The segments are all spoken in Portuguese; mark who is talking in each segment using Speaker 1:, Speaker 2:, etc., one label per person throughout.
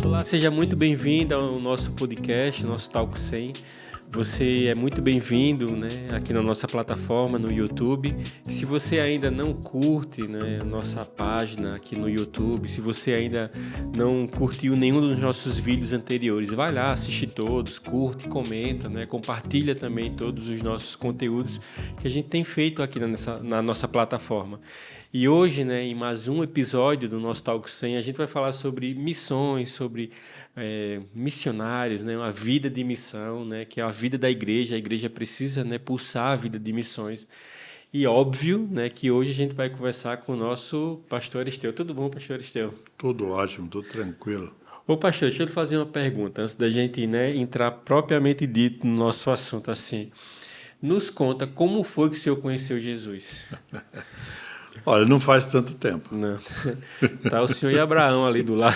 Speaker 1: Olá, seja muito bem-vindo ao nosso podcast, nosso Talk 100. Você é muito bem-vindo, né, aqui na nossa plataforma no YouTube. Se você ainda não curte, né, a nossa página aqui no YouTube, se você ainda não curtiu nenhum dos nossos vídeos anteriores, vai lá, assiste todos, curte, comenta, né, compartilha também todos os nossos conteúdos que a gente tem feito aqui na nossa plataforma. E hoje, né, em mais um episódio do nosso Talk 100, a gente vai falar sobre missões, sobre missionários, né, uma vida de missão, né, que é a vida da igreja. A igreja precisa, né, pulsar a vida de missões. E óbvio, né, que hoje a gente vai conversar com o nosso pastor Aristeu. Tudo bom, pastor Aristeu?
Speaker 2: Tudo ótimo, tudo tranquilo.
Speaker 1: Ô pastor, deixa eu lhe fazer uma pergunta antes da gente, né, entrar propriamente dito no nosso assunto assim. Nos conta como foi que o senhor conheceu Jesus?
Speaker 2: Olha, não faz tanto tempo.
Speaker 1: Não. Tá o senhor e Abraão ali do lado.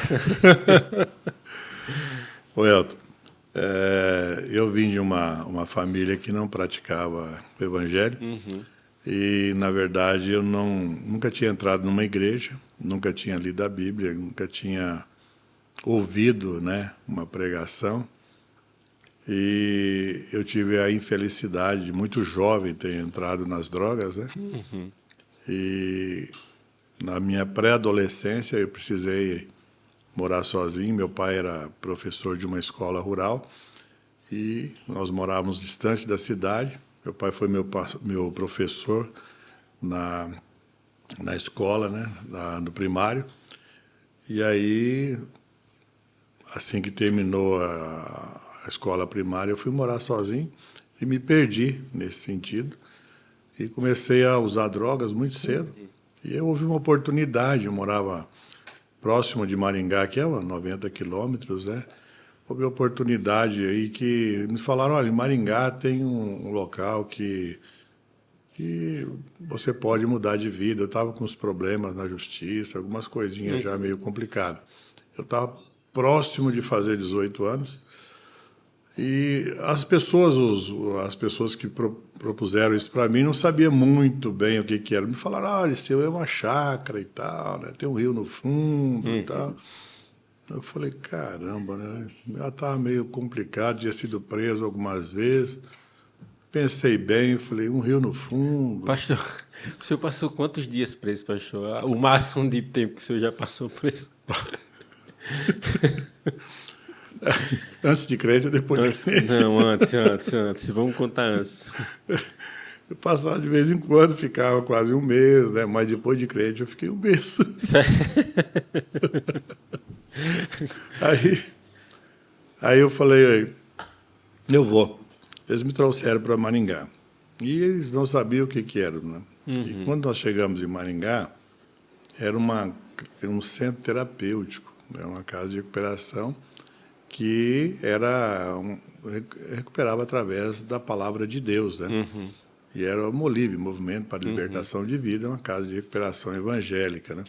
Speaker 2: Ô Elton, eu vim de uma família que não praticava o evangelho.
Speaker 1: Uhum.
Speaker 2: E, na verdade, eu nunca tinha entrado numa igreja, nunca tinha lido a Bíblia, nunca tinha ouvido, né, uma pregação. E eu tive a infelicidade de, muito jovem, ter entrado nas drogas, né?
Speaker 1: Uhum.
Speaker 2: E na minha pré-adolescência eu precisei morar sozinho. Meu pai era professor de uma escola rural e nós morávamos distante da cidade. Meu pai foi meu professor na escola, né, no primário. E aí, assim que terminou a escola primária, eu fui morar sozinho e me perdi nesse sentido. E comecei a usar drogas muito cedo. E houve uma oportunidade, eu morava próximo de Maringá, que é a 90 quilômetros, né? Houve uma oportunidade aí que me falaram, olha, em Maringá tem um local que você pode mudar de vida. Eu estava com uns problemas na justiça, algumas coisinhas já meio complicadas. Eu estava próximo de fazer 18 anos. E as pessoas que propuseram isso para mim não sabiam muito bem o que era. Me falaram, isso é uma chácara e tal, né? Tem um rio no fundo e tal. Eu falei, caramba, né? Já estava meio complicado, tinha sido preso algumas vezes. Pensei bem, falei, um rio no fundo.
Speaker 1: Pastor, o senhor passou quantos dias preso, pastor? O máximo de tempo que o senhor já passou preso?
Speaker 2: Antes de crente ou depois de crente?
Speaker 1: Não, antes. Vamos contar antes.
Speaker 2: Eu passava de vez em quando, ficava quase um mês, né? Mas depois de crente eu fiquei um mês. Aí eu falei, eu vou. Eles me trouxeram para Maringá. E eles não sabiam o que era, né? Uhum. E quando nós chegamos em Maringá, era um centro terapêutico, né? Uma casa de recuperação que recuperava através da palavra de Deus, né? Uhum. E era o MOLIVE, Movimento para a Libertação de Vida, uma casa de recuperação evangélica, né?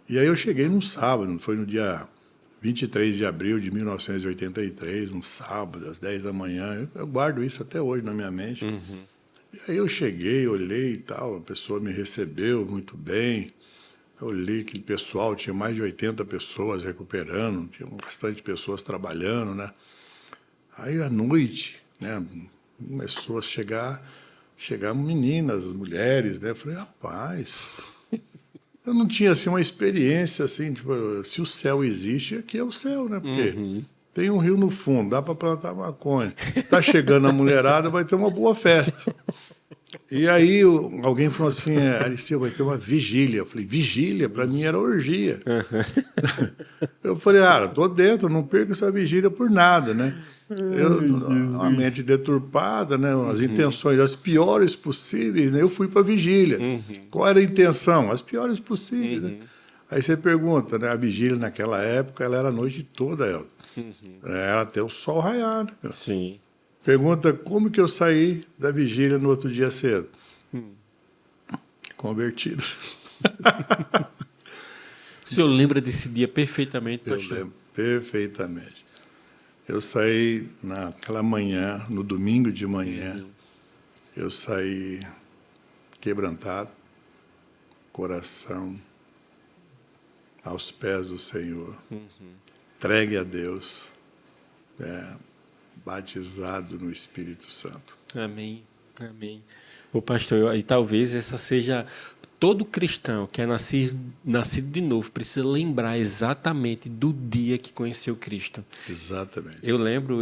Speaker 2: E aí eu cheguei num sábado, foi no dia 23 de abril de 1983, um sábado, às 10 da manhã. Eu guardo isso até hoje na minha mente. Uhum. E aí eu cheguei, olhei e tal, a pessoa me recebeu muito bem. Eu olhei aquele pessoal, tinha mais de 80 pessoas recuperando, tinha bastante pessoas trabalhando, né? Aí, à noite, né, começou a chegar meninas, mulheres, né? Eu falei, rapaz, eu não tinha, assim, uma experiência, assim, tipo, se o céu existe, aqui é o céu, né? Porque tem um rio no fundo, dá para plantar maconha. Tá chegando a mulherada, vai ter uma boa festa. E aí alguém falou assim, Aristeu, vai ter uma vigília. Eu falei, vigília? Para mim era orgia. Eu falei, tô dentro, não perco essa vigília por nada, né? A mente deturpada, né? As intenções, as piores possíveis, né? Eu fui para a vigília. Qual era a intenção? As piores possíveis, né? Aí você pergunta, né? A vigília naquela época, ela era a noite toda, Elton. Era até o sol raiar, né?
Speaker 1: Sim.
Speaker 2: Pergunta como que eu saí da vigília no outro dia cedo. Convertido.
Speaker 1: O senhor lembra desse dia perfeitamente, pastor?
Speaker 2: Eu lembro perfeitamente. Eu saí naquela manhã, no domingo de manhã, eu saí quebrantado, coração aos pés do Senhor, entregue a Deus, batizado no Espírito Santo.
Speaker 1: Amém. Amém. Ô pastor, e talvez essa seja todo cristão que é nascido de novo precisa lembrar exatamente do dia que conheceu Cristo.
Speaker 2: Exatamente.
Speaker 1: Eu lembro,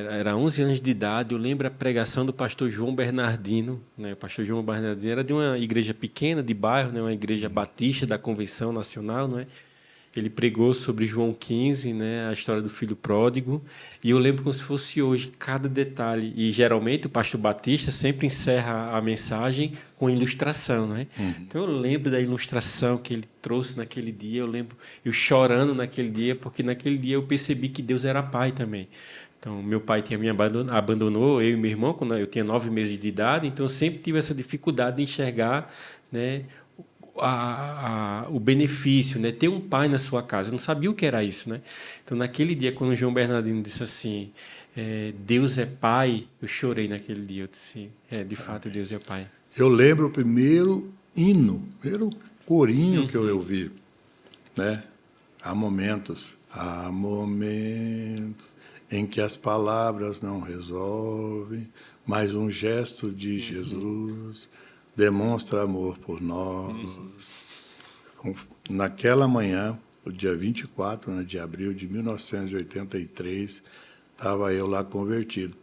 Speaker 1: era 11 anos de idade, eu lembro a pregação do pastor João Bernardino, né? O pastor João Bernardino era de uma igreja pequena de bairro, né? Uma igreja batista da Convenção Nacional, não é? Ele pregou sobre João 15, né, a história do filho pródigo, e eu lembro como se fosse hoje cada detalhe. E geralmente o pastor Batista sempre encerra a mensagem com ilustração, né? Então eu lembro da ilustração que ele trouxe naquele dia, eu lembro eu chorando naquele dia, porque naquele dia eu percebi que Deus era pai também. Então, meu pai me abandonou, eu e meu irmão, quando eu tinha 9 meses de idade, então eu sempre tive essa dificuldade de enxergar, né, o benefício, né? Ter um pai na sua casa. Eu não sabia o que era isso, né? Então, naquele dia, quando o João Bernardino disse assim, Deus é pai, eu chorei naquele dia. Eu disse, de fato, Deus é pai.
Speaker 2: Eu lembro o primeiro hino, o primeiro corinho que eu ouvi, né? Há momentos em que as palavras não resolvem, mas um gesto de Jesus demonstra amor por nós. Naquela manhã, o dia 24, né, de abril de 1983, estava eu lá convertido.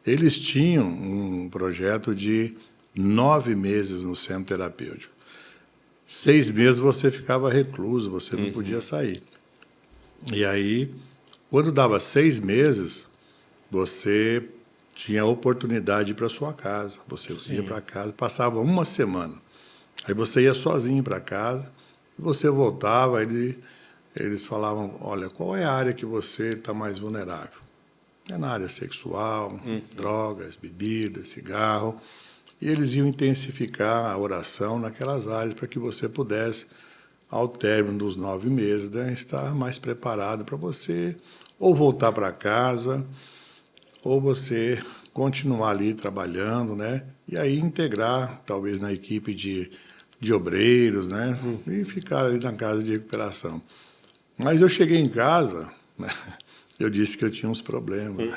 Speaker 2: Eles tinham um projeto de 9 meses no centro terapêutico. 6 meses você ficava recluso, você não podia sair. E aí, quando dava 6 meses, você tinha a oportunidade de ir para sua casa. Você ia para casa, passava uma semana. Aí você ia sozinho para casa, e você voltava, eles falavam, olha, qual é a área que você está mais vulnerável? É na área sexual, drogas, bebidas, cigarro. E eles iam intensificar a oração naquelas áreas para que você pudesse, ao término dos 9 meses, né, estar mais preparado para você ou voltar para casa, ou você continuar ali trabalhando, né? E aí integrar, talvez, na equipe de obreiros, né? E ficar ali na casa de recuperação. Mas eu cheguei em casa, né? Eu disse que eu tinha uns problemas.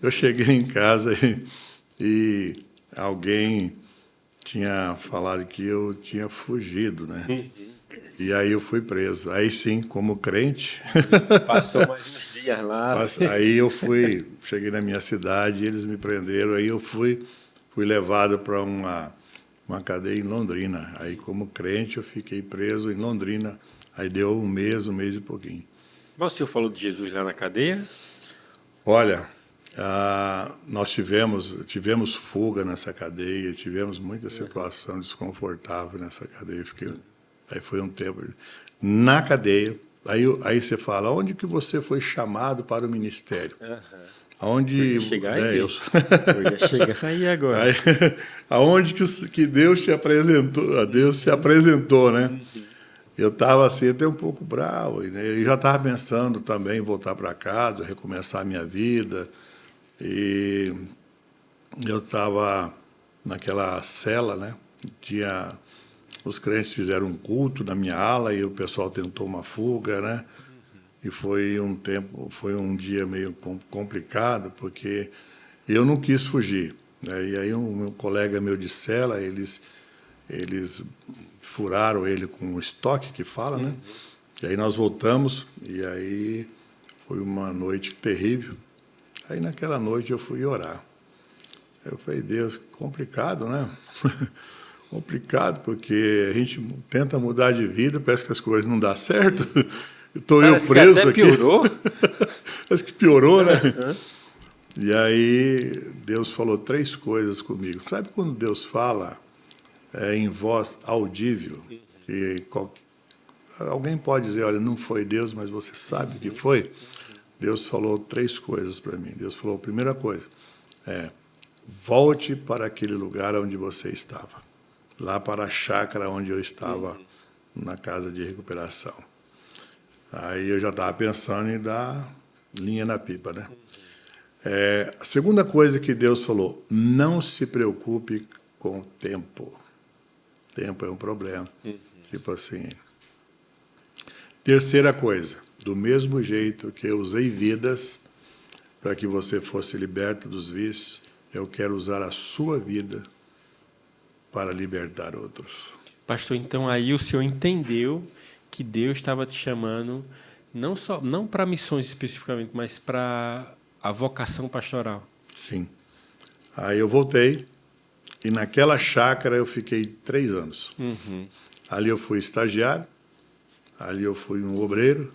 Speaker 2: Eu cheguei em casa e alguém tinha falado que eu tinha fugido, né? E aí eu fui preso. Aí sim, como crente...
Speaker 1: Passou mais uns dias lá.
Speaker 2: Aí eu cheguei na minha cidade, eles me prenderam, aí eu fui levado para uma cadeia em Londrina. Aí, como crente, eu fiquei preso em Londrina. Aí deu um mês e pouquinho.
Speaker 1: Mas o senhor falou de Jesus lá na cadeia?
Speaker 2: Olha, nós tivemos fuga nessa cadeia, tivemos muita situação desconfortável nessa cadeia. Aí foi um tempo na cadeia. Aí você fala, onde que você foi chamado para o ministério? Aonde
Speaker 1: eu ia chegar aí?
Speaker 2: Eu
Speaker 1: ia chegar aí agora.
Speaker 2: Aonde que Deus te apresentou? Deus se apresentou, né? Eu estava assim, até um pouco bravo, né? Eu já estava pensando também em voltar para casa, recomeçar a minha vida. E eu estava naquela cela, né? Os crentes fizeram um culto na minha ala e o pessoal tentou uma fuga, né? E foi um dia meio complicado, porque eu não quis fugir, né? E aí um colega meu de cela, eles furaram ele com o estoque, que fala, né? E aí nós voltamos, e aí foi uma noite terrível. Aí naquela noite eu fui orar. Eu falei, Deus, complicado, né? Complicado, porque a gente tenta mudar de vida, parece que as coisas não dão certo. Estou eu preso
Speaker 1: que até
Speaker 2: aqui.
Speaker 1: Piorou?
Speaker 2: Parece que piorou, né? E aí Deus falou 3 coisas comigo. Sabe quando Deus fala em voz audível? E alguém pode dizer, olha, não foi Deus, mas você sabe que foi? Deus falou 3 coisas para mim. Deus falou, primeira coisa, volte para aquele lugar onde você estava. Lá para a chácara onde eu estava, na casa de recuperação. Aí eu já estava pensando em dar linha na pipa, né? A segunda coisa que Deus falou, não se preocupe com o tempo. Tempo é um problema. Tipo assim. Terceira coisa, do mesmo jeito que eu usei vidas para que você fosse liberto dos vícios, eu quero usar a sua vida para libertar outros.
Speaker 1: Pastor, então aí o senhor entendeu que Deus estava te chamando não para missões especificamente, mas para a vocação pastoral.
Speaker 2: Sim. Aí eu voltei e naquela chácara eu fiquei 3 anos. Ali eu fui estagiário, ali eu fui um obreiro,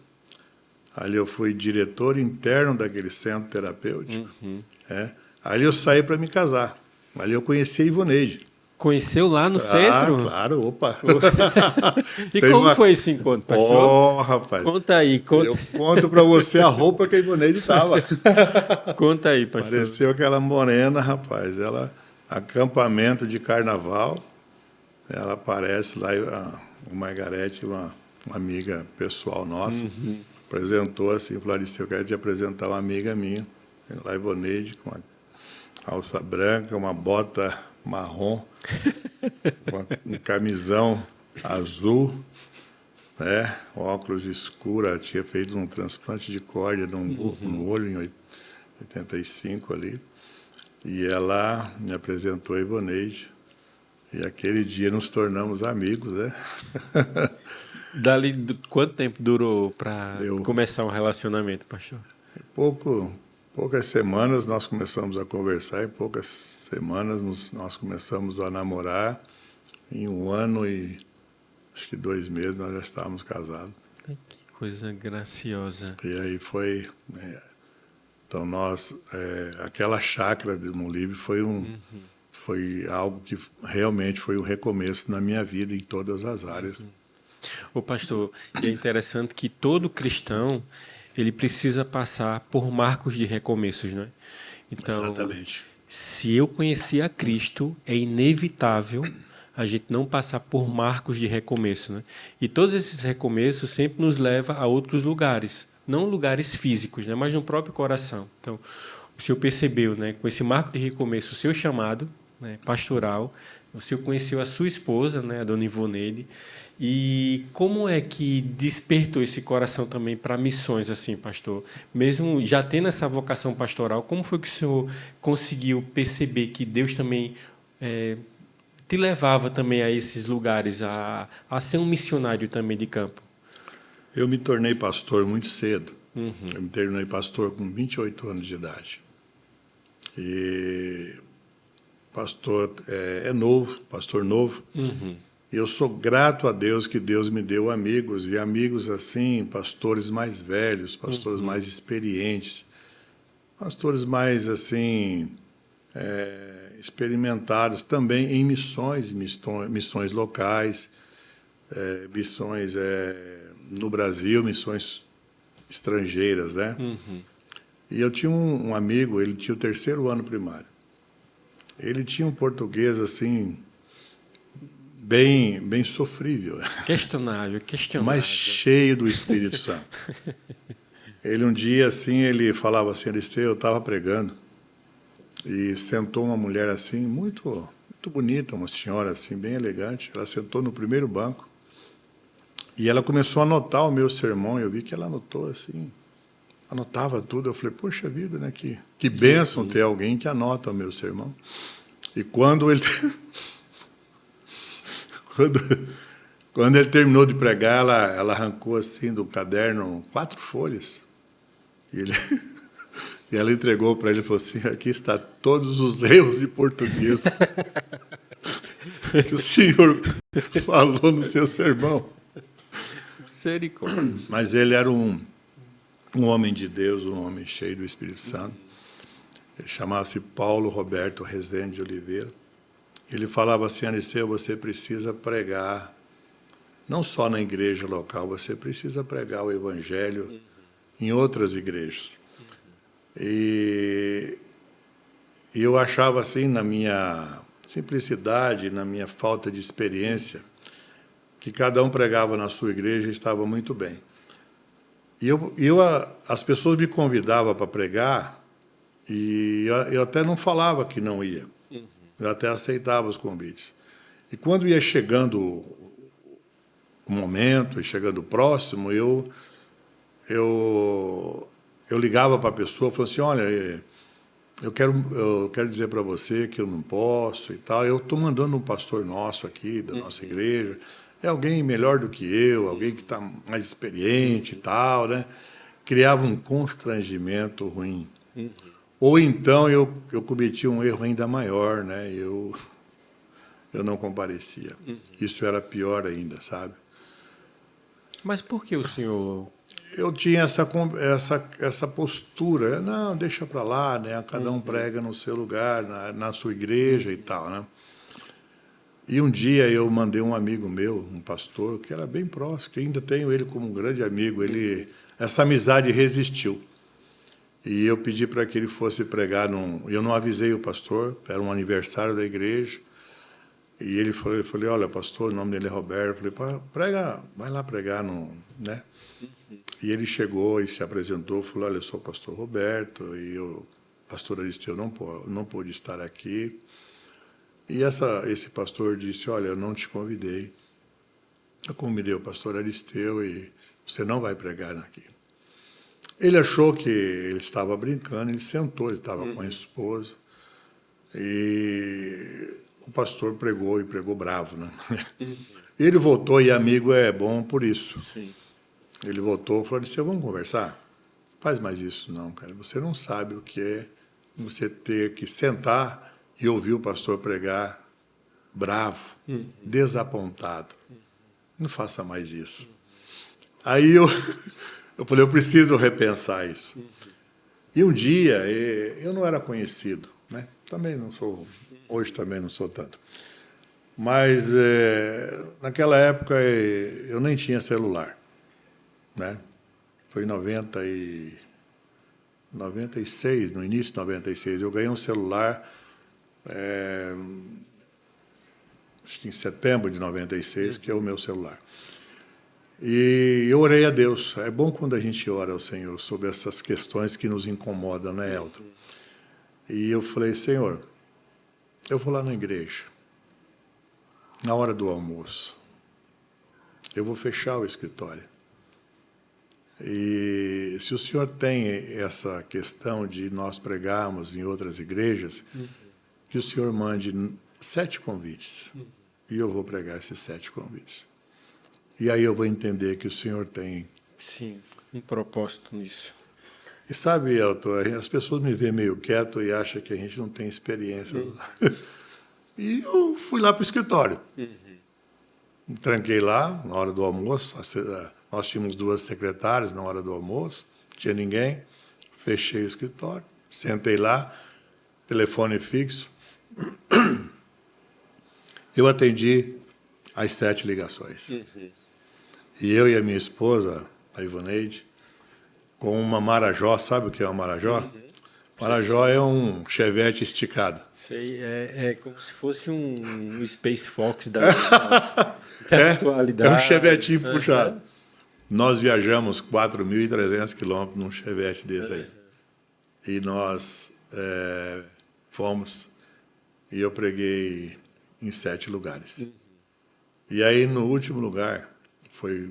Speaker 2: ali eu fui diretor interno daquele centro terapêutico. Ali eu saí para me casar. Ali eu conheci a Ivoneide.
Speaker 1: Conheceu lá no centro?
Speaker 2: Claro, opa.
Speaker 1: E como foi esse encontro, pastor?
Speaker 2: Rapaz.
Speaker 1: Conta aí.
Speaker 2: Eu conto para você a roupa que a Ivoneide estava.
Speaker 1: Conta aí, pastor.
Speaker 2: Pareceu aquela morena, rapaz. Ela, acampamento de carnaval, ela aparece lá, o Margarete, uma amiga pessoal nossa, apresentou assim, falou, Aristeu, eu quero te apresentar uma amiga minha, lá Ivoneide, com uma alça branca, uma bota marrom, um camisão azul, né? Óculos escuros, ela tinha feito um transplante de córnea no olho em 85 ali, e ela me apresentou a Ivoneide, e aquele dia nos tornamos amigos, né?
Speaker 1: Dali, quanto tempo durou para começar um relacionamento, pastor?
Speaker 2: Poucas semanas nós começamos a conversar, em poucas semanas nós começamos a namorar. Em 1 ano e acho que 2 meses nós já estávamos casados.
Speaker 1: Que coisa graciosa.
Speaker 2: E aí foi... Então aquela chácara de Monlívio foi algo que realmente foi um recomeço na minha vida em todas as áreas.
Speaker 1: Ô pastor, e é interessante que todo cristão ele precisa passar por marcos de recomeços, né? Então,
Speaker 2: exatamente.
Speaker 1: Se eu conheci a Cristo, é inevitável a gente não passar por marcos de recomeço, né? E todos esses recomeços sempre nos levam a outros lugares, não lugares físicos, né? Mas no próprio coração. Então, o senhor percebeu, né, com esse marco de recomeço, o seu chamado, né, pastoral, o senhor conheceu a sua esposa, né, a dona Ivoneide, e como é que despertou esse coração também para missões, assim, pastor? Mesmo já tendo essa vocação pastoral, como foi que o senhor conseguiu perceber que Deus também te levava também a esses lugares, a ser um missionário também de campo?
Speaker 2: Eu me tornei pastor muito cedo. Eu me tornei pastor com 28 anos de idade. E pastor pastor novo. E eu sou grato a Deus que Deus me deu amigos, e amigos assim, pastores mais velhos, pastores mais experientes, pastores mais assim, experimentados também em missões locais, missões no Brasil, missões estrangeiras, né? E eu tinha um amigo, ele tinha o 3º ano primário. Ele tinha um português assim bem sofrível.
Speaker 1: Questionável.
Speaker 2: Mas cheio do Espírito Santo. Ele um dia assim, ele falava assim, Aristeu, eu estava pregando e sentou uma mulher assim muito muito bonita, uma senhora assim bem elegante. Ela sentou no primeiro banco e ela começou a anotar o meu sermão. Eu vi que ela anotou assim, anotava tudo. Eu falei, poxa vida, né? Que bênção ter alguém que anota o meu sermão. E quando ele quando ele terminou de pregar, ela arrancou assim do caderno 4 folhas. E ela entregou para ele e falou assim, aqui está todos os erros de português que o senhor falou no seu sermão. Mas ele era um homem de Deus, um homem cheio do Espírito Santo. Ele chamava-se Paulo Roberto Rezende de Oliveira. Ele falava assim, Aristeu, você precisa pregar, não só na igreja local, você precisa pregar o evangelho em outras igrejas. E eu achava assim, na minha simplicidade, na minha falta de experiência, que cada um pregava na sua igreja e estava muito bem. As pessoas me convidavam para pregar e eu até não falava que não ia. Eu até aceitava os convites. E quando ia chegando o momento, e chegando próximo, eu ligava para a pessoa e falava assim, olha, eu quero dizer para você que eu não posso e tal. Eu estou mandando um pastor nosso aqui, da nossa igreja. É alguém melhor do que eu, alguém que está mais experiente e tal, né? Criava um constrangimento ruim. Ou então eu cometi um erro ainda maior, né? Eu não comparecia. Isso era pior ainda, sabe?
Speaker 1: Mas por que o senhor...
Speaker 2: Eu tinha essa postura, não, deixa para lá, né? Cada um prega no seu lugar, na sua igreja e tal, né? E um dia eu mandei um amigo meu, um pastor, que era bem próximo, que ainda tenho ele como um grande amigo, essa amizade resistiu. E eu pedi para que ele fosse pregar eu não avisei o pastor, era um aniversário da igreja. E eu falei, olha, pastor, o nome dele é Roberto. Eu falei, prega, vai lá pregar, né? E ele chegou e se apresentou, falou, olha, eu sou o pastor Roberto, e o pastor Aristeu não pôde estar aqui. E esse pastor disse, olha, eu não te convidei. Eu convidei o pastor Aristeu e você não vai pregar aqui. Ele achou que ele estava brincando, ele sentou, ele estava com a esposa. E o pastor pregou, e pregou bravo, né? Ele voltou, e amigo é bom por isso.
Speaker 1: Sim.
Speaker 2: Ele voltou e falou, Aristeu, vamos conversar? Faz mais isso não, cara. Você não sabe o que é você ter que sentar e ouvir o pastor pregar bravo, desapontado. Não faça mais isso. Aí eu falei, eu preciso repensar isso. E um dia, eu não era conhecido, né? Também não sou, hoje também não sou tanto. Mas naquela época eu nem tinha celular, né? Foi em 96, no início de 96, eu ganhei um celular, acho que em setembro de 96, que é o meu celular. E eu orei a Deus. É bom quando a gente ora ao Senhor sobre essas questões que nos incomodam, né, Elton? E eu falei, Senhor, eu vou lá na igreja, na hora do almoço. Eu vou fechar o escritório. E se o Senhor tem essa questão de nós pregarmos em outras igrejas, que o Senhor mande 7 convites. E eu vou pregar esses 7 convites. E aí eu vou entender que o Senhor tem...
Speaker 1: Sim, um propósito nisso.
Speaker 2: E sabe, Elton, as pessoas me veem meio quieto e acham que a gente não tem experiência. E eu fui lá para o escritório. Me tranquei lá, na hora do almoço. Nós tínhamos 2 secretárias na hora do almoço, não tinha ninguém. Fechei o escritório, sentei lá, telefone fixo. Eu atendi as 7 ligações. E eu e a minha esposa, a Ivoneide, com uma Marajó, sabe o que é uma Marajó? Marajó é um Chevette esticado.
Speaker 1: Sei, é como se fosse um Space Fox da atualidade.
Speaker 2: É um Chevetinho puxado. Nós viajamos 4.300 quilômetros num Chevette desse aí. E nós fomos, e eu preguei em 7 lugares. E aí, no último lugar, foi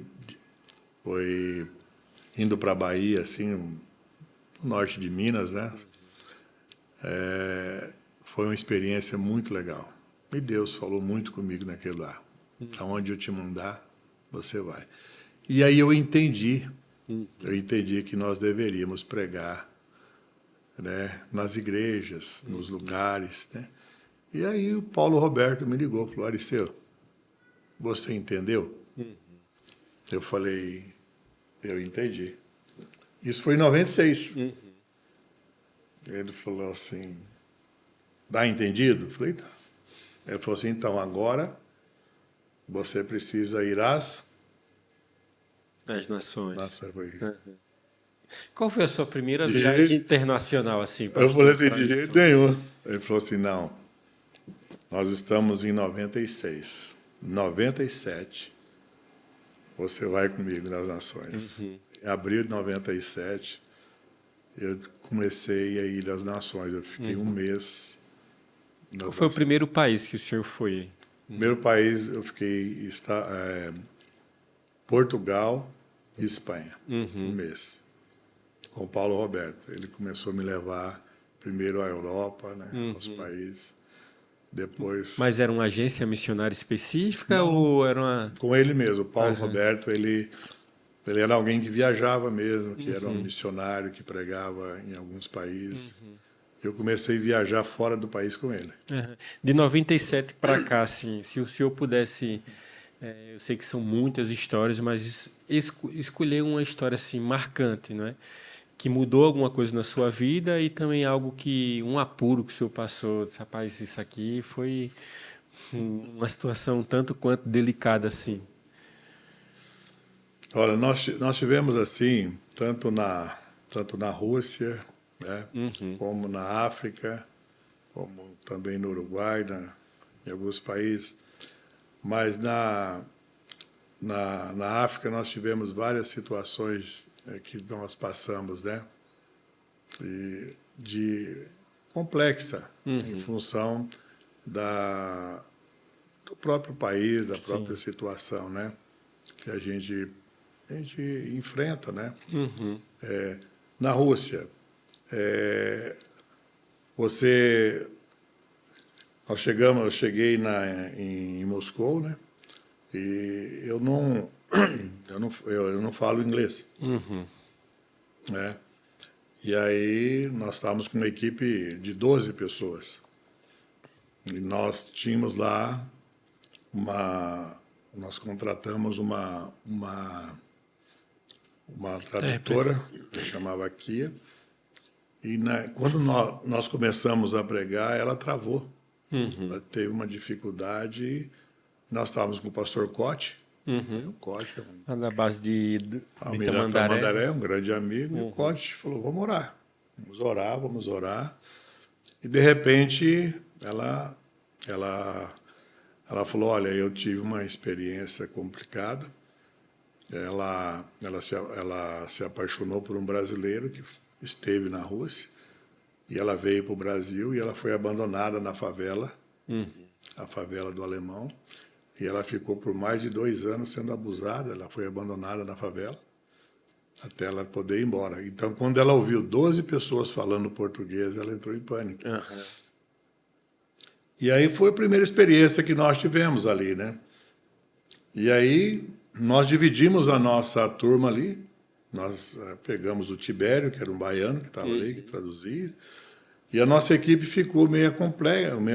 Speaker 2: indo para a Bahia, assim, no norte de Minas, né? Foi uma experiência muito legal. E Deus falou muito comigo naquele lugar. Aonde eu te mandar, você vai. E aí eu entendi que nós deveríamos pregar, né, nas igrejas, nos lugares, né? E aí o Paulo Roberto me ligou, falou, Aristeu, você entendeu? Eu falei, eu entendi. Isso foi em 96. Ele falou assim, dá entendido? Eu falei, tá. Ele falou assim, então agora você precisa ir às
Speaker 1: nações.
Speaker 2: Nossa,
Speaker 1: Qual foi a sua primeira viagem internacional, assim?
Speaker 2: Eu falei assim, de jeito nenhum. Ele falou assim, não, nós estamos em 96. 97, você vai comigo nas nações. abril de 97, eu comecei a ir das Nações. Eu fiquei um mês.
Speaker 1: Qual foi o primeiro país que o senhor foi?
Speaker 2: Primeiro país, eu fiquei Portugal e Espanha, um mês, com o Paulo Roberto. Ele começou a me levar primeiro à Europa, né, aos países, depois...
Speaker 1: Mas era uma agência missionária específica ou era uma...
Speaker 2: Com ele mesmo, o Paulo Roberto, ele era alguém que viajava mesmo, que era um missionário que pregava em alguns países. Eu comecei a viajar fora do país com ele.
Speaker 1: De 97 para cá, assim, se o senhor pudesse... eu sei que são muitas histórias, mas escolher uma história assim, marcante, não é? Que mudou alguma coisa na sua vida e também algo que... Um apuro que o senhor passou. Disse, rapaz, isso aqui foi uma situação tanto quanto delicada assim.
Speaker 2: Olha, nós tivemos assim, tanto na Rússia, né, como na África, como também no Uruguai, em alguns países. Mas na África nós tivemos várias situações que nós passamos, né, de complexa, em função do próprio país, da própria situação, né, que a gente enfrenta, né. Na Rússia, eu cheguei em Moscou, né? E eu não falo inglês, né? E aí nós estávamos com uma equipe de 12 pessoas e nós tínhamos lá nós contratamos uma tradutora, que chamava Kia, e quando nós começamos a pregar, ela travou. Ela teve uma dificuldade. Nós estávamos com o pastor Cote. O Cote
Speaker 1: Da base de
Speaker 2: Tamandaré, um grande amigo. E o Cote falou, vamos orar. E, de repente, ela falou, olha, eu tive uma experiência complicada. Ela se apaixonou por um brasileiro que esteve na Rússia e ela veio para o Brasil e ela foi abandonada na favela, a favela do Alemão, e ela ficou por mais de 2 anos sendo abusada. Ela foi abandonada na favela até ela poder ir embora. Então, quando ela ouviu 12 pessoas falando português, ela entrou em pânico. E aí foi a primeira experiência que nós tivemos ali, né? E aí nós dividimos a nossa turma ali. Nós pegamos o Tibério, que era um baiano que estava ali, que traduzia, e a nossa equipe ficou meio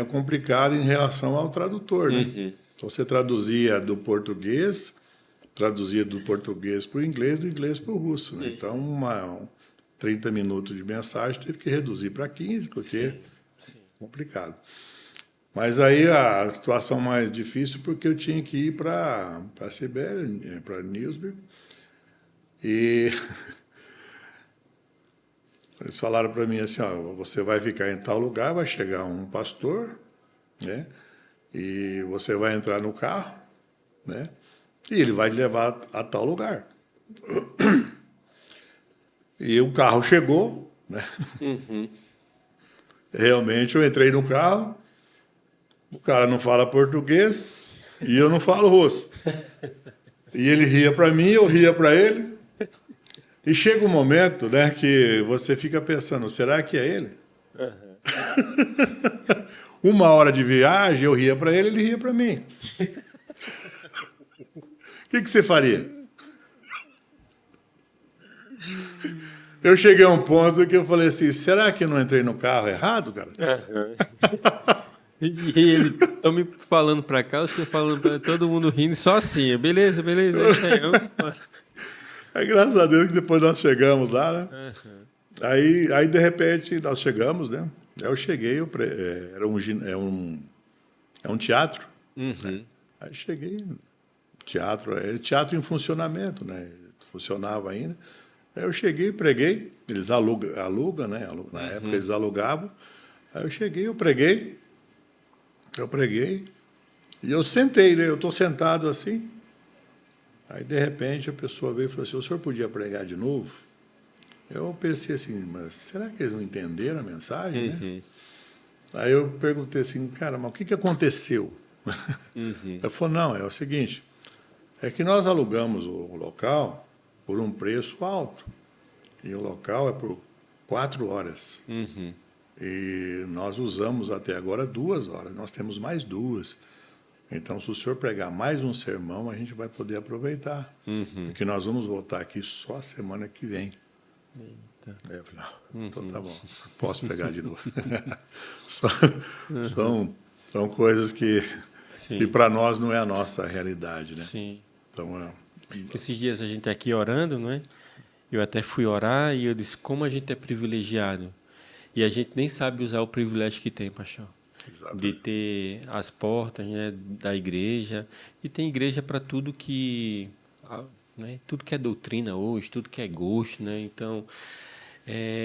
Speaker 2: complicada em relação ao tradutor, né? Então, você traduzia do português para o inglês, do inglês para o russo, né? Então, 30 minutos de mensagem teve que reduzir para 15, porque complicado. Mas aí a situação mais difícil, porque eu tinha que ir para a Sibéria, para Newsburg, e eles falaram para mim assim, ó, você vai ficar em tal lugar, vai chegar um pastor, né, e você vai entrar no carro, né, e ele vai te levar a tal lugar. E o carro chegou, né, realmente eu entrei no carro, o cara não fala português e eu não falo russo. E ele ria para mim, eu ria para ele. E chega um momento, né, que você fica pensando, será que é ele? 1 hora de viagem, eu ria para ele ria para mim. O que você faria? Eu cheguei a um ponto que eu falei assim, será que eu não entrei no carro errado, cara?
Speaker 1: E ele, eu me falando para cá, você falando para todo mundo rindo, só assim, beleza,
Speaker 2: Graças a Deus que depois nós chegamos lá, né? Aí de repente nós chegamos, né? Eu cheguei, é um teatro. Né? Aí cheguei, teatro em funcionamento, né? Funcionava ainda. Aí eu cheguei, preguei, eles alugam, né? Na época eles alugavam. Aí eu cheguei, eu preguei e eu sentei, né? Eu estou sentado assim. Aí, de repente, a pessoa veio e falou assim, o senhor podia pregar de novo? Eu pensei assim, mas será que eles não entenderam a mensagem, né?
Speaker 1: Uhum.
Speaker 2: Aí eu perguntei assim, cara, mas o que aconteceu?
Speaker 1: Uhum.
Speaker 2: Ele falou, não, é o seguinte, é que nós alugamos o local por um preço alto. E o local é por 4 horas.
Speaker 1: Uhum.
Speaker 2: E nós usamos até agora 2 horas. Nós temos mais 2. Então, se o senhor pregar mais um sermão, a gente vai poder aproveitar.
Speaker 1: Uhum.
Speaker 2: Porque nós vamos voltar aqui só a semana que vem.
Speaker 1: Eita.
Speaker 2: Aí eu falei, não, então tá bom, posso pregar de novo. são, são coisas que
Speaker 1: Sim.
Speaker 2: para nós não é a nossa realidade, né?
Speaker 1: Sim.
Speaker 2: Então,
Speaker 1: Esses dias a gente tá aqui orando, não é? Eu até fui orar e eu disse, como a gente é privilegiado. E a gente nem sabe usar o privilégio que tem, pastor. De
Speaker 2: exatamente.
Speaker 1: ter as portas, né, da igreja. E tem igreja para tudo que, né, tudo que é doutrina hoje, tudo que é gosto, né? Então,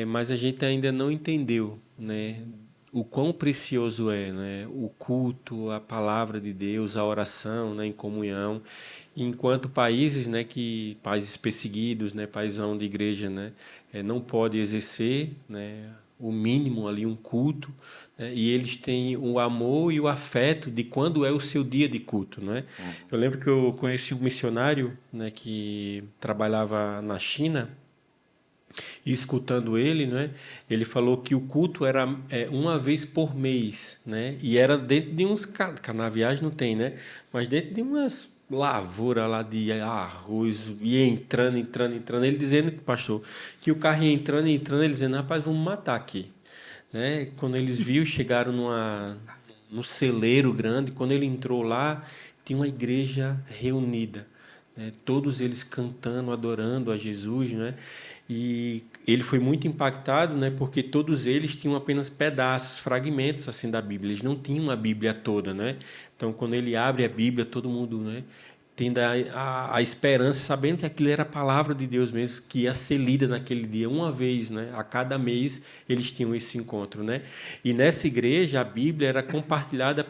Speaker 1: mas a gente ainda não entendeu, né, o quão precioso é, né, o culto, a palavra de Deus, a oração, né, em comunhão. Enquanto países, né, que países perseguidos, né, países onde a igreja, né, não pode exercer, né, o mínimo ali um culto, né, e eles têm o amor e o afeto de quando é o seu dia de culto, né? Eu lembro que eu conheci um missionário, né, que trabalhava na China. E escutando ele, né, ele falou que o culto era uma vez por mês, né, e era dentro de uns canaviais não tem, né, mas dentro de umas lavouras lá de arroz, ia entrando. Ele dizendo, pastor, que o carro ia entrando, ele dizendo, rapaz, vamos matar aqui, né? Quando eles viram, chegaram num celeiro grande. Quando ele entrou lá, tinha uma igreja reunida, né? Todos eles cantando, adorando a Jesus, né? E ele foi muito impactado, né? Porque todos eles tinham apenas pedaços, fragmentos assim da Bíblia. Eles não tinham a Bíblia toda, né? Então, quando ele abre a Bíblia, todo mundo, né, tendo a esperança, sabendo que aquilo era a palavra de Deus mesmo, que ia ser lida naquele dia, uma vez, né? A cada mês eles tinham esse encontro, né? E nessa igreja, a Bíblia era compartilhada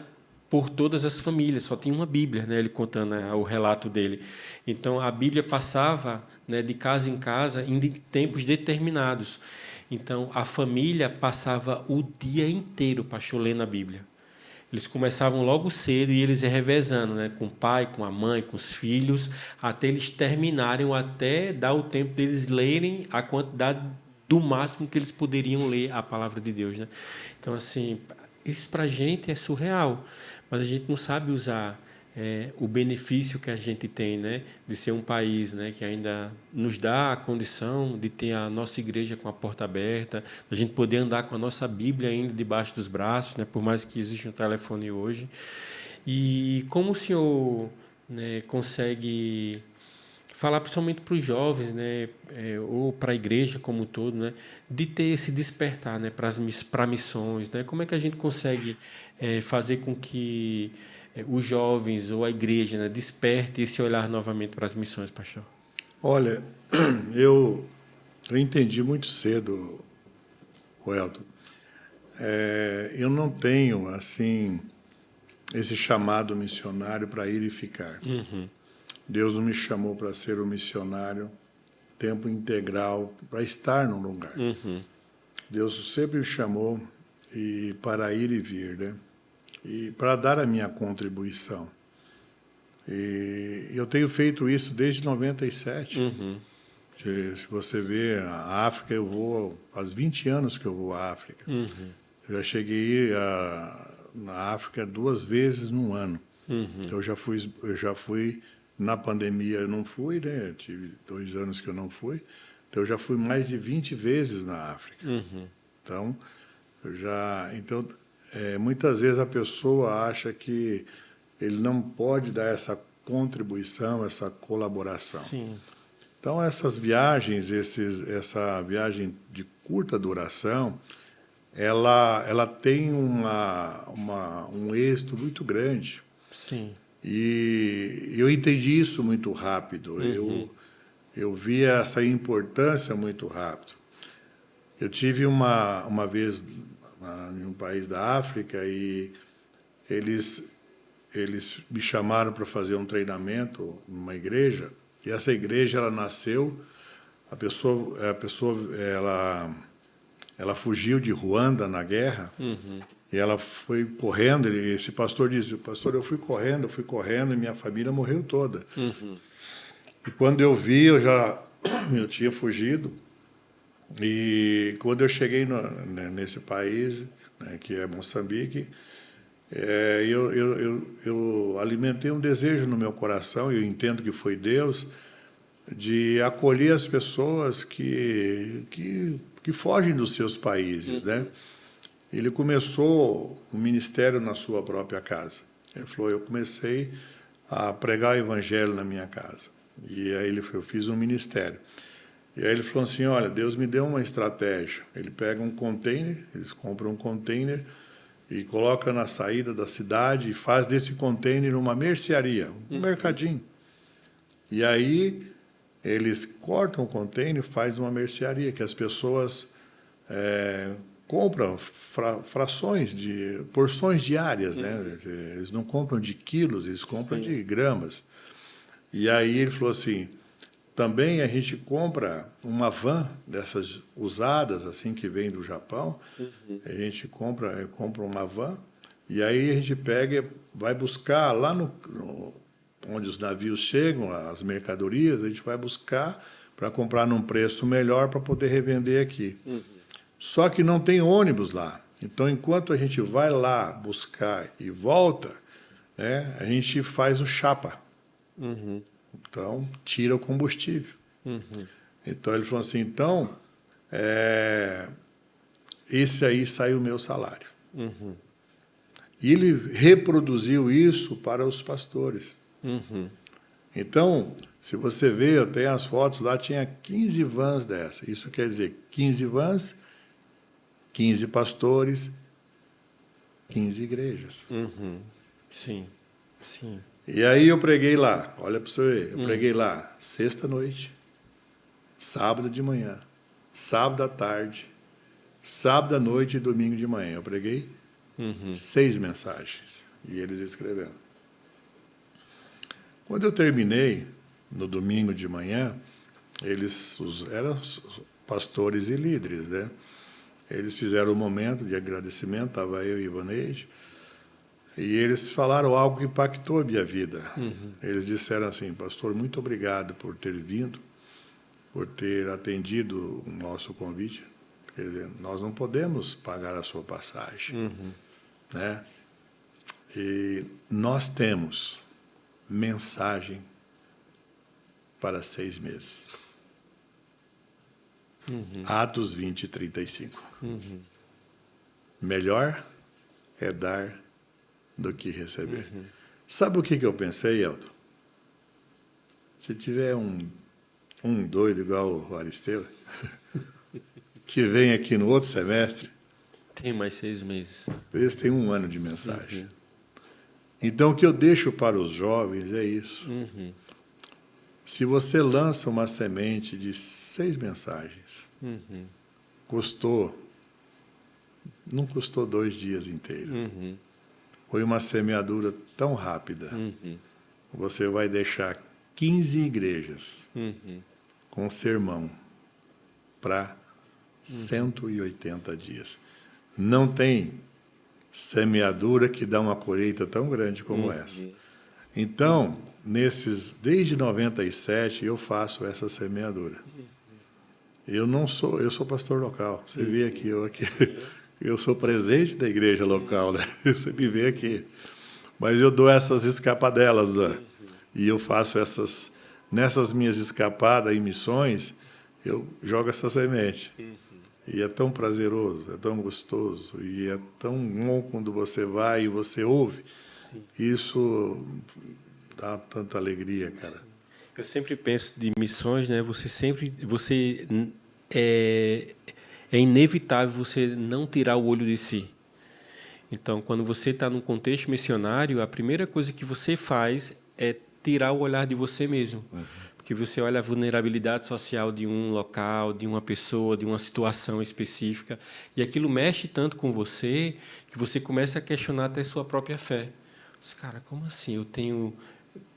Speaker 1: por todas as famílias, só tinha uma Bíblia, né? Ele contando, né, o relato dele. Então, a Bíblia passava, né, de casa em casa em tempos determinados. Então, a família passava o dia inteiro, pastor, lendo a Bíblia. Eles começavam logo cedo e eles iam revezando, né? Com o pai, com a mãe, com os filhos, até eles terminarem, até dar o tempo deles lerem a quantidade do máximo que eles poderiam ler a palavra de Deus, né? Então, assim, isso para a gente é surreal, mas a gente não sabe usar o benefício que a gente tem, né, de ser um país, né, que ainda nos dá a condição de ter a nossa igreja com a porta aberta, a gente poder andar com a nossa Bíblia ainda debaixo dos braços, né, por mais que exista um telefone hoje. E como o senhor, né, consegue falar principalmente para os jovens, né, ou para a igreja como um todo, né, de ter esse despertar, né, para missões, né, como é que a gente consegue fazer com que os jovens ou a igreja, né, desperte esse olhar novamente para as missões, pastor?
Speaker 2: Olha, eu, eu entendi muito cedo, Welton. Eu não tenho, assim, esse chamado missionário para ir e ficar.
Speaker 1: Uhum.
Speaker 2: Deus não me chamou para ser um missionário tempo integral, para estar num lugar.
Speaker 1: Uhum.
Speaker 2: Deus sempre me chamou para ir e vir, né? E para dar a minha contribuição. E eu tenho feito isso desde 97.
Speaker 1: Uhum.
Speaker 2: Se você vê a África, eu vou faz 20 anos que eu vou à África.
Speaker 1: Uhum.
Speaker 2: Eu já cheguei na África 2 vezes no ano.
Speaker 1: Uhum.
Speaker 2: Eu já fui na pandemia, eu não fui, né? Eu tive 2 anos que eu não fui. Então eu já fui mais de 20 vezes na África.
Speaker 1: Uhum.
Speaker 2: Então, muitas vezes a pessoa acha que ele não pode dar essa contribuição, essa colaboração.
Speaker 1: Sim.
Speaker 2: Então, essas viagens, essa viagem de curta duração, ela tem um êxito muito grande.
Speaker 1: Sim.
Speaker 2: E eu entendi isso muito rápido.
Speaker 1: Uhum.
Speaker 2: Eu vi essa importância muito rápido. Eu tive uma vez em um país da África e eles me chamaram para fazer um treinamento numa igreja E essa igreja, ela nasceu, ela fugiu de Ruanda na guerra, e ela foi correndo, e esse pastor disse, pastor, eu fui correndo, e minha família morreu toda. E quando eu vi, eu tinha fugido, e quando eu cheguei nesse país, né, que é Moçambique, eu alimentei um desejo no meu coração, e eu entendo que foi Deus, de acolher as pessoas que fogem dos seus países, né? Ele começou o ministério na sua própria casa. Ele falou, eu comecei a pregar o evangelho na minha casa. E aí eu fiz um ministério. E aí ele falou assim, olha, Deus me deu uma estratégia. Ele pega um container, eles compram um container e coloca na saída da cidade e faz desse container uma mercearia, um mercadinho. E aí eles cortam o container e fazem uma mercearia, que as pessoas compram frações, porções diárias, né? Eles não compram de quilos, eles compram de gramas. E aí ele falou assim, também a gente compra uma van dessas usadas, assim, que vem do Japão. A gente compra uma van e aí a gente pega, vai buscar lá onde os navios chegam, as mercadorias, a gente vai buscar para comprar num preço melhor para poder revender aqui. Só que não tem ônibus lá. Então, enquanto a gente vai lá buscar e volta, né, a gente faz o chapa. Então, tira o combustível. Então, ele falou assim, esse aí sai o meu salário. E ele reproduziu isso para os pastores. Então, se você ver, eu tenho as fotos lá, tinha 15 vans dessa. Isso quer dizer 15 vans, 15 pastores, 15 igrejas.
Speaker 1: Sim, sim.
Speaker 2: E aí eu preguei lá, olha para você ver, eu preguei lá sexta-noite, sábado de manhã, sábado à tarde, sábado à noite e domingo de manhã. Eu preguei 6 mensagens e eles escreveram. Quando eu terminei, no domingo de manhã, eles eram pastores e líderes, né? Eles fizeram um momento de agradecimento, estava eu e Ivaneide, e eles falaram algo que impactou a minha vida. Eles disseram assim, pastor, muito obrigado por ter vindo, por ter atendido o nosso convite. Quer dizer, nós não podemos pagar a sua passagem, né? E nós temos mensagem para 6 meses. Atos 20, 35. Melhor é dar do que receber. Sabe o que eu pensei, Elton? Se tiver um doido igual o Aristeu, que vem aqui no outro semestre,
Speaker 1: Tem mais 6 meses.
Speaker 2: eles têm 1 ano de mensagem. Então, o que eu deixo para os jovens é isso. Se você lança uma semente de 6 mensagens, não custou 2 dias inteiros. Foi uma semeadura tão rápida. Você vai deixar 15 igrejas com sermão para 180 dias. Não tem semeadura que dá uma colheita tão grande como essa. Então, desde 97, eu faço essa semeadura. Eu sou pastor local. Você vê aqui, eu sou presidente da igreja local, né? Você me vê aqui. Mas eu dou essas escapadelas, né? E eu faço nessas minhas escapadas em missões, eu jogo essa semente. E é tão prazeroso, é tão gostoso, e é tão bom quando você vai e você ouve. Isso dá tanta alegria, cara.
Speaker 1: Eu sempre penso de missões, né? É inevitável você não tirar o olho de si. Então, quando você está num contexto missionário, a primeira coisa que você faz é tirar o olhar de você mesmo. Porque você olha a vulnerabilidade social de um local, de uma pessoa, de uma situação específica, e aquilo mexe tanto com você que você começa a questionar até sua própria fé. Cara, como assim? Eu tenho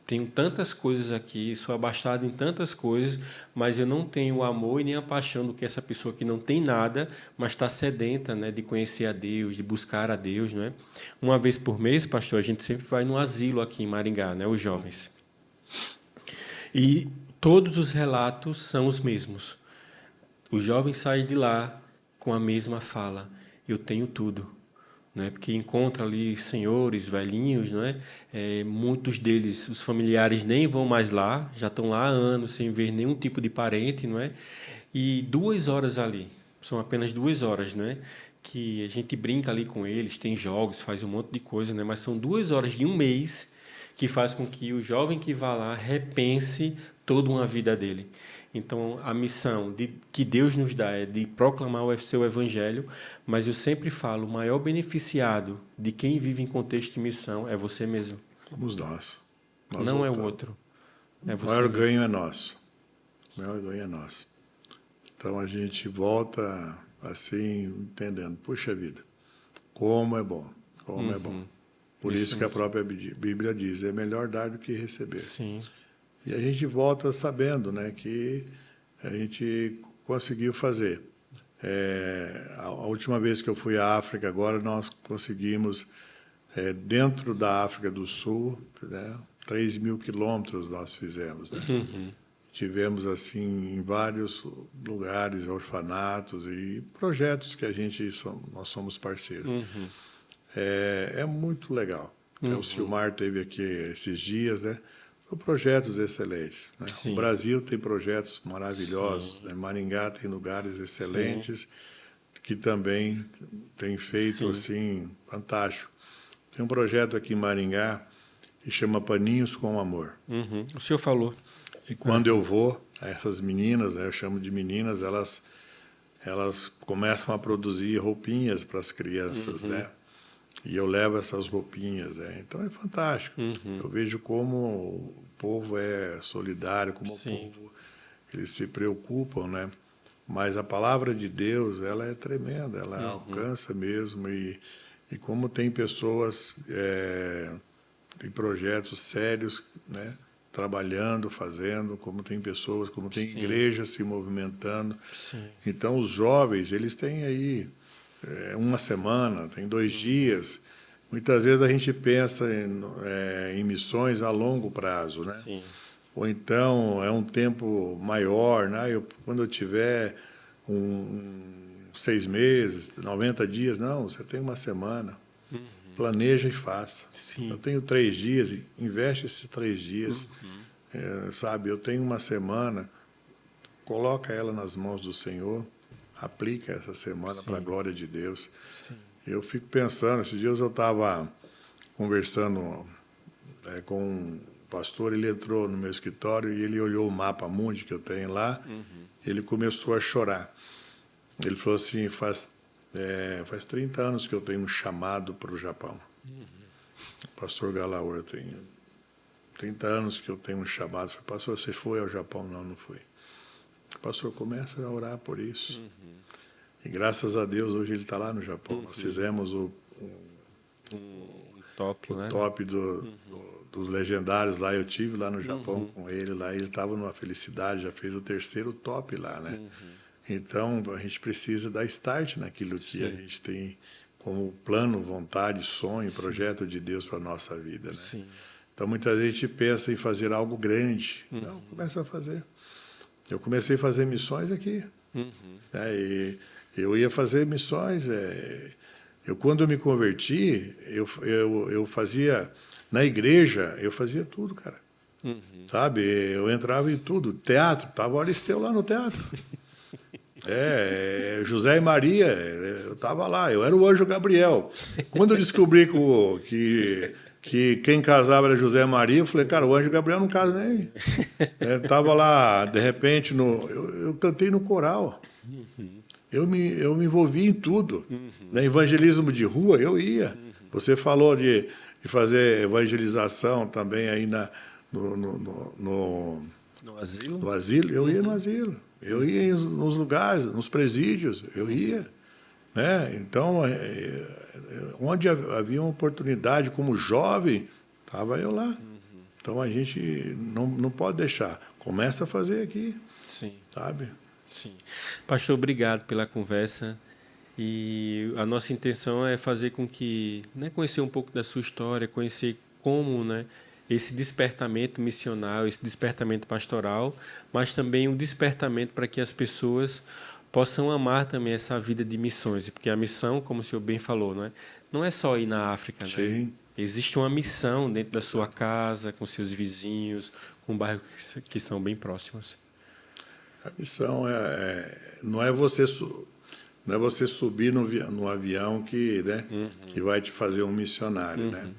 Speaker 1: tenho tantas coisas aqui, sou abastado em tantas coisas, mas eu não tenho o amor e nem a paixão do que essa pessoa que não tem nada, mas está sedenta, né, de conhecer a Deus, de buscar a Deus, não é? Uma vez por mês, pastor, a gente sempre vai no asilo aqui em Maringá, né, os jovens. E todos os relatos são os mesmos. Os jovens saem de lá com a mesma fala: eu tenho tudo. Né? Porque encontra ali senhores, velhinhos, não é? Muitos deles, os familiares nem vão mais lá, já estão lá há anos sem ver nenhum tipo de parente, não é? E 2 horas ali, são apenas 2 horas, não é? Que a gente brinca ali com eles, tem jogos, faz um monte de coisa, né? Mas são 2 horas de um mês que faz com que o jovem que vá lá repense toda uma vida dele. Então, a missão que Deus nos dá é de proclamar o seu evangelho, mas eu sempre falo, o maior beneficiado de quem vive em contexto de missão é você mesmo.
Speaker 2: Somos nós.
Speaker 1: Não é o outro. É você
Speaker 2: o maior
Speaker 1: mesmo.
Speaker 2: ganho é nosso. O maior ganho é nosso. Então, a gente volta assim, entendendo, puxa vida, como é bom, como é bom. Por isso que a própria Bíblia diz, é melhor dar do que receber.
Speaker 1: Sim.
Speaker 2: E a gente volta sabendo, né, que a gente conseguiu fazer. A última vez que eu fui à África, agora nós conseguimos, dentro da África do Sul, né, 3.000 quilômetros nós fizemos. Né? Tivemos assim em vários lugares, orfanatos e projetos que nós somos parceiros. É muito legal. O Silmar teve aqui esses dias, né? São projetos excelentes. Né? O Brasil tem projetos maravilhosos. Né? Maringá tem lugares excelentes que também tem feito assim fantástico. Tem um projeto aqui em Maringá que chama Paninhos com Amor.
Speaker 1: O senhor falou.
Speaker 2: E quando eu vou, essas meninas, né, eu chamo de meninas, elas começam a produzir roupinhas para as crianças, né? E eu levo essas roupinhas, né? Então é fantástico. Eu vejo como o povo é solidário, como o povo eles se preocupam, né? Mas a palavra de Deus, ela é tremenda, ela alcança mesmo e como tem pessoas em projetos sérios, né? Trabalhando, fazendo, como tem pessoas, como tem igrejas se movimentando. Então os jovens, eles têm aí uma semana, tem 2 dias. Muitas vezes a gente pensa em missões a longo prazo, né? Ou então é um tempo maior, né? Quando eu tiver 6 meses, 90 dias, não, você tem uma semana. Planeja e faça. Eu tenho 3 dias, investe esses 3 dias. Sabe, eu tenho uma semana, coloca ela nas mãos do Senhor, aplica essa semana para a glória de Deus. Eu fico pensando, esses dias eu estava conversando com um pastor, ele entrou no meu escritório e ele olhou o mapa mundi que eu tenho lá, ele começou a chorar. Ele falou assim, faz 30 anos que eu tenho um chamado para o Japão. Pastor Galaor, eu tenho 30 anos que eu tenho um chamado. Eu falei, pastor, você foi ao Japão? Não, não fui. Pastor, começa a orar por isso. E graças a Deus, hoje ele está lá no Japão. Nós fizemos o
Speaker 1: top, né?
Speaker 2: top dos legendários lá. Eu tive lá no Japão com ele. Lá ele estava numa felicidade, já fez o 3º top lá, né? Então, a gente precisa dar start naquilo que a gente tem como plano, vontade, sonho, projeto de Deus para a nossa vida, né? Então, muitas vezes a gente pensa em fazer algo grande. Não, começa a fazer. Eu comecei a fazer missões aqui. E eu ia fazer missões. Quando eu me converti, eu fazia... Na igreja, eu fazia tudo, cara. Sabe? Eu entrava em tudo. Teatro, estava o Aristeu lá no teatro. José e Maria, eu estava lá. Eu era o anjo Gabriel. Quando eu descobri que quem casava era José e Maria, eu falei, cara, o anjo Gabriel não casa nem. Estava lá, de repente, eu cantei no coral. Eu me envolvi em tudo. No evangelismo de rua, eu ia. Você falou de fazer evangelização também aí no
Speaker 1: asilo?
Speaker 2: No asilo, eu ia no asilo. Eu ia nos lugares, nos presídios, eu ia. Né? Então, onde havia uma oportunidade como jovem, estava eu lá. Então a gente não pode deixar. Começa a fazer aqui,
Speaker 1: Sim.
Speaker 2: sabe?
Speaker 1: Sim. Pastor, obrigado pela conversa. E a nossa intenção é fazer com que, né, conhecer um pouco da sua história, conhecer como, né, esse despertamento missional, esse despertamento pastoral, mas também um despertamento para que as pessoas possam amar também essa vida de missões, porque a missão, como o senhor bem falou, não é só ir na África, né?
Speaker 2: Sim.
Speaker 1: Existe uma missão dentro da sua casa, com seus vizinhos, com bairros que são bem próximos.
Speaker 2: A missão não é você subir no avião que, né, que vai te fazer um missionário, né?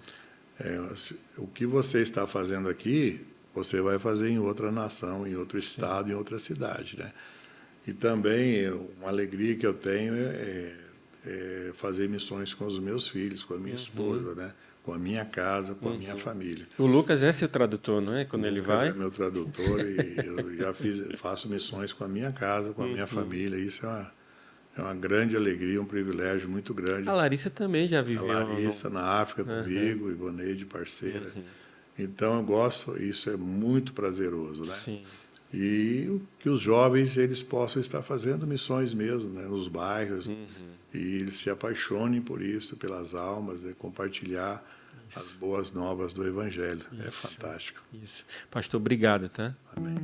Speaker 2: O que você está fazendo aqui, você vai fazer em outra nação, em outro estado, em outra cidade, né? E também uma alegria que eu tenho é fazer missões com os meus filhos, com a minha esposa, né? Com a minha casa, com a minha família.
Speaker 1: O Lucas é seu tradutor, não é? Quando ele vai?
Speaker 2: É meu tradutor e eu já faço missões com a minha casa, com a minha família. Isso é uma grande alegria, um privilégio muito grande.
Speaker 1: A Larissa também já viveu.
Speaker 2: A Larissa na África comigo, Ivoneide, parceira. Então eu gosto, isso é muito prazeroso, né?
Speaker 1: Sim.
Speaker 2: E que os jovens eles possam estar fazendo missões mesmo, né, nos bairros, e eles se apaixonem por isso, pelas almas, né, compartilhar as boas novas do Evangelho. É fantástico.
Speaker 1: Isso. Pastor, obrigado, tá?
Speaker 2: Amém.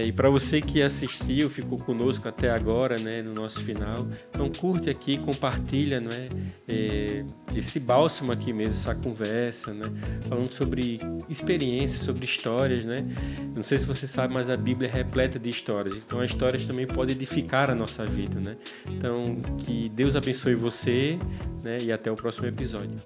Speaker 1: E para você que assistiu, ficou conosco até agora, né, no nosso final, então curte aqui, compartilha, não é, esse bálsamo aqui mesmo, essa conversa, né, falando sobre experiências, sobre histórias, né. Não sei se você sabe, mas a Bíblia é repleta de histórias. Então, as histórias também podem edificar a nossa vida, né. Então, que Deus abençoe você, né, e até o próximo episódio.